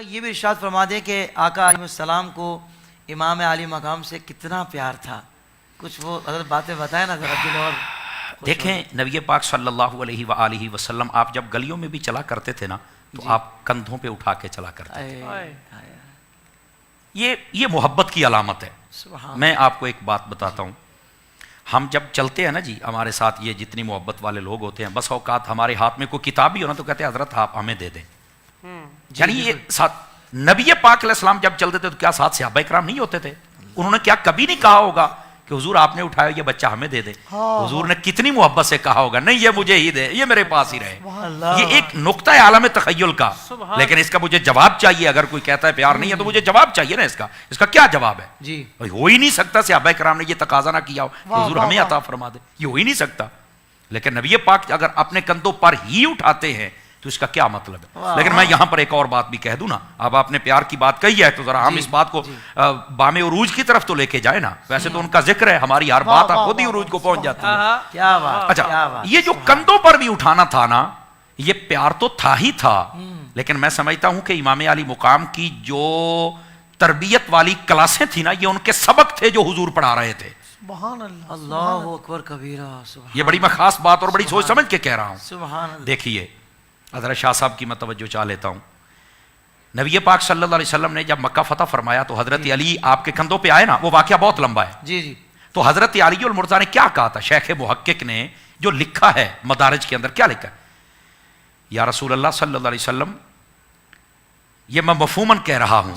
یہ بھی ارشاد فرما دیں کہ آقا علیہ السلام کو امام عالی مقام سے کتنا پیار تھا، کچھ وہ حضرت باتیں بتائیں نا ذرا دل اور دیکھیں نبی پاک صلی اللہ علیہ وآلہ وسلم آپ جب گلیوں میں بھی چلا کرتے تھے نا تو آپ کندھوں پہ اٹھا کے چلا کرتے تھے. یہ محبت کی علامت ہے. میں آپ کو ایک بات بتاتا ہوں، ہم جب چلتے ہیں نا جی، ہمارے ساتھ یہ جتنی محبت والے لوگ ہوتے ہیں، بس اوقات ہمارے ہاتھ میں کوئی کتاب بھی ہو نا تو کہتے ہیں حضرت آپ ہمیں دے دیں. یعنی یہ ساتھ نبی پاک علیہ السلام جب چلتے تھے تو کیا ساتھ صحابہ کرام نہیں ہوتے تھے؟ انہوں نے کیا کبھی نہیں کہا ہوگا کہ حضور آپ نے اٹھایا یہ بچہ ہمیں دے دے؟ حضور نے کتنی محبت سے کہا ہوگا نہیں یہ مجھے ہی دے، یہ میرے پاس ہی رہے. یہ ایک نقطہ ہے عالم تخیل کا، لیکن اس کا مجھے جواب چاہیے. اگر کوئی کہتا ہے پیار نہیں ہے تو مجھے جواب چاہیے نا. اس کا کیا جواب ہے؟ جی ہو ہی نہیں سکتا صحابہ کرام نے یہ تقاضا نہ کیا ہو کہ حضور ہمیں عطا فرما دے، یہ ہو ہی نہیں سکتا. لیکن نبی پاک اگر اپنے کندھوں پر ہی اٹھاتے ہیں تو اس کا کیا مطلب ہے؟ لیکن میں یہاں پر ایک اور بات بھی کہہ دوں نا، اب آپ نے پیار کی بات کہی ہے تو ذرا ہم اس بات کو بام عروج کی طرف تو لے کے جائیں نا. ویسے تو ان کا ذکر ہے، ہماری ہر بات آپ خود ہی عروج کو پہنچ جاتی ہے. کیا بات. اچھا یہ جو کندھوں پر بھی اٹھانا تھا نا، یہ پیار تو تھا ہی تھا، لیکن میں سمجھتا ہوں کہ امام علی مقام کی جو تربیت والی کلاسیں تھی نا، یہ ان کے سبق تھے جو حضور پڑھا رہے تھے. سبحان اللہ، اللہ اکبر کبیرہ. یہ بڑی میں خاص بات اور بڑی سوچ سمجھ کے کہہ رہا ہوں. سبحان اللہ. دیکھیے حضرت شاہ صاحب کی میں توجہ چاہ لیتا ہوں. نبی پاک صلی اللہ علیہ وسلم نے جب مکہ فتح فرمایا تو حضرت علی آپ کے کندھوں پہ آئے نا، وہ واقعہ بہت لمبا ہے. جی جی. تو حضرت علی المرتضیٰ نے کیا کہا تھا؟ شیخ محقق نے جو لکھا ہے مدارج کے اندر کیا لکھا ہے؟ یا رسول اللہ صلی اللہ علیہ وسلم، یہ میں مفہوماً کہہ رہا ہوں،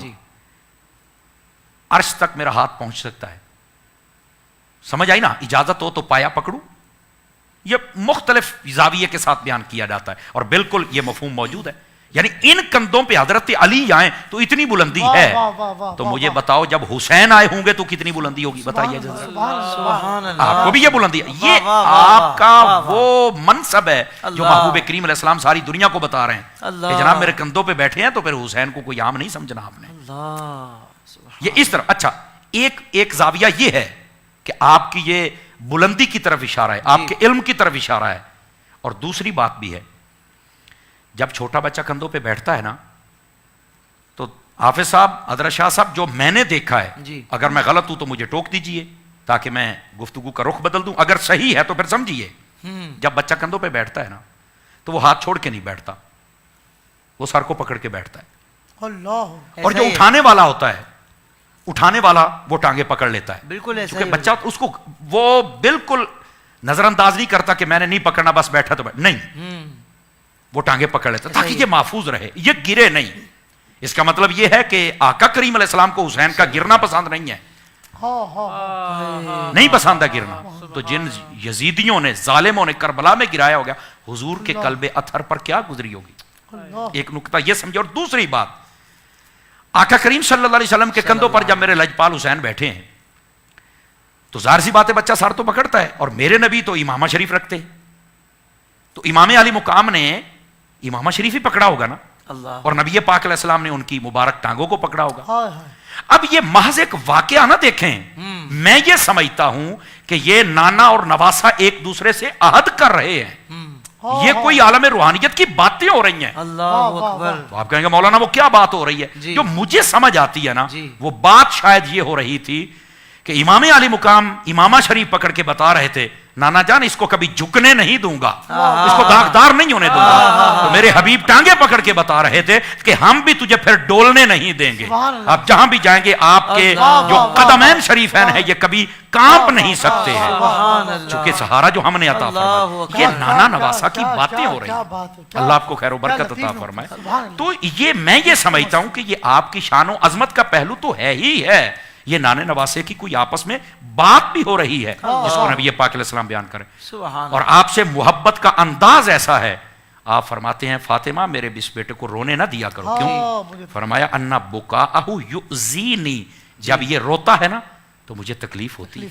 عرش تک میرا ہاتھ پہنچ سکتا ہے. سمجھ آئی نا؟ اجازت ہو تو پایا پکڑوں. یہ مختلف زاویے کے ساتھ بیان کیا جاتا ہے اور بالکل یہ مفہوم موجود ہے. یعنی ان کندھوں پہ حضرت علی آئیں تو اتنی بلندی ہے. تو مجھے بتاؤ جب حسین آئے ہوں گے تو کتنی بلندی ہوگی؟ بتائیے. آپ کو بھی یہ بلندی ہے. یہ آپ کا وہ منصب ہے جو محبوب کریم علیہ السلام ساری دنیا کو بتا رہے ہیں کہ جناب میرے کندھوں پہ بیٹھے ہیں. تو پھر حسین کو کوئی عام نہیں سمجھنا آپ نے. یہ اس طرح. اچھا ایک زاویہ یہ ہے کہ آپ کی یہ بلندی کی طرف اشارہ ہے، آپ کے علم کی طرف اشارہ ہے. اور دوسری بات بھی ہے، جب چھوٹا بچہ کندھوں پہ بیٹھتا ہے نا تو حافظ صاحب، حضرت شاہ صاحب، جو میں نے دیکھا ہے، اگر میں غلط ہوں تو مجھے ٹوک دیجئے تاکہ میں گفتگو کا رخ بدل دوں. اگر صحیح ہے تو پھر سمجھیے. جب بچہ کندھوں پہ بیٹھتا ہے نا تو وہ ہاتھ چھوڑ کے نہیں بیٹھتا، وہ سر کو پکڑ کے بیٹھتا ہے. اور جو اٹھانے والا ہوتا ہے، اٹھانے والا وہ ٹانگیں پکڑ لیتا ہے. بالکل ایسا کیونکہ بچہ اس کو وہ بالکل نظر انداز نہیں کرتا کہ میں نے نہیں پکڑنا بس بیٹھا تو نہیں، وہ ٹانگیں پکڑ لیتا تاکہ یہ محفوظ رہے، یہ گرے نہیں. اس کا مطلب یہ ہے کہ آقا کریم علیہ السلام کو حسین کا گرنا پسند نہیں ہے، نہیں پسند ہے گرنا. تو جن یزیدیوں نے، ظالموں نے کربلا میں گرایا ہو گیا، حضور کے قلب اطہر پر کیا گزری ہوگی. ایک نقطہ یہ سمجھو. اور دوسری بات، آقا کریم صلی اللہ علیہ وسلم کے کندھوں پر جب میرے لجپال حسین بیٹھے ہیں تو ظاہر سی بات ہے بچہ سر تو پکڑتا ہے. اور میرے نبی تو امامہ شریف رکھتے، تو امام علی مقام نے امامہ شریف ہی پکڑا ہوگا نا، اور نبی پاک علیہ السلام نے ان کی مبارک ٹانگوں کو پکڑا ہوگا. اب یہ محض ایک واقعہ نہ دیکھیں، میں یہ سمجھتا ہوں کہ یہ نانا اور نواسا ایک دوسرے سے عہد کر رہے ہیں. یہ کوئی عالم روحانیت کی باتیں ہو رہی ہیں. اللہ اکبر. تو آپ کہیں گے مولانا وہ کیا بات ہو رہی ہے؟ جو مجھے سمجھ آتی ہے نا، وہ بات شاید یہ ہو رہی تھی کہ امام علی مقام امامہ شریف پکڑ کے بتا رہے تھے نانا جان اس کو کبھی جھکنے نہیں دوں گا، اس کو داغدار نہیں ہونے دوں گا. تو میرے حبیب ٹانگیں پکڑ کے بتا رہے تھے کہ ہم بھی تجھے پھر ڈولنے نہیں دیں گے. آپ جہاں بھی جائیں گے آپ کے جو قدمین شریفین ہیں یہ کبھی کانپ نہیں سکتے ہیں، چونکہ سہارا جو ہم نے عطا فرمایا. یہ نانا نواسا کی باتیں ہو رہی ہیں. اللہ آپ کو خیر و برکت عطا فرمائے. تو یہ میں یہ سمجھتا ہوں کہ یہ آپ کی شان و عظمت کا پہلو تو ہے ہی ہے. یہ نانے نواسے کی کوئی آپس میں بات بھی ہو رہی ہے جس کو نبی پاک علیہ السلام بیان کریں. اور آپ سے محبت کا انداز ایسا ہے، آپ فرماتے ہیں فاطمہ میرے اس بیٹے کو رونے نہ دیا کرو. کیوں؟ فرمایا انا بکاءہ یؤذینی، جب یہ روتا ہے نا تو مجھے تکلیف ہوتی ہے.